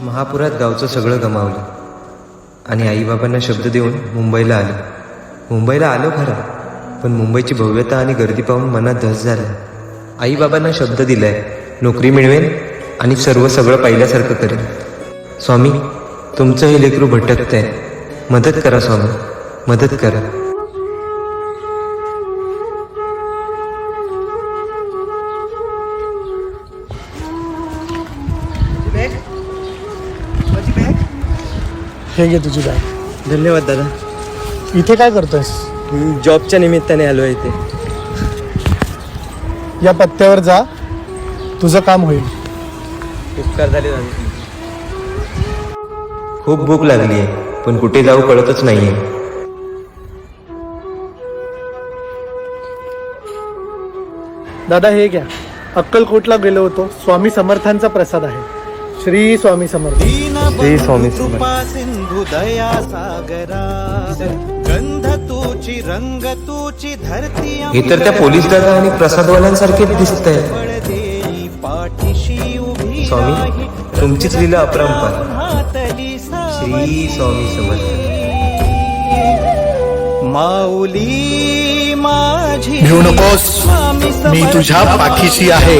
महापुरात गावचं सगळं गमावलं आणि आईबाबांना शब्द देऊन मुंबईला आलो. मुंबईला आलो खरं, पण मुंबईची भव्यता आणि गर्दी पाहून मनात धस झाला. आईबाबांना शब्द दिलाय, नोकरी मिळवेन आणि सगळं पहिल्यासारखं करेन. स्वामी, तुमचं हे लेकरू भटकतंय, मदत करा स्वामी, मदत करा. हे घे तुझी बॅग. धन्यवाद दादा. इथे काय करतोयस? जॉबच्या निमित्ताने आलो आहे इथे. या पत्त्यावर जा, तुझं काम होईल. उपकार झाले दादा. खूप भूक लागली आहे, पण कुठे जाऊ कळतच नाहीये. दादा हे घ्या, अक्कलकोटला गेलो होतो, स्वामी समर्थांचा प्रसाद आहे. श्री स्वामी समर्थ. श्री स्वामी समर्थ. सिंधु दया सागरा गंध तुची रंग तुची धरती हे तर त्या पोलीस दादा आणि प्रसादवाल्यांसारखेच दिसतंय. पाठीशी उभी स्वामी, तुमचीच लीला अपरंपार. श्री स्वामी समर्थ. माऊली माझी भिवू नकोस, स्वामी मी तुझ्या पाठीशी आहे.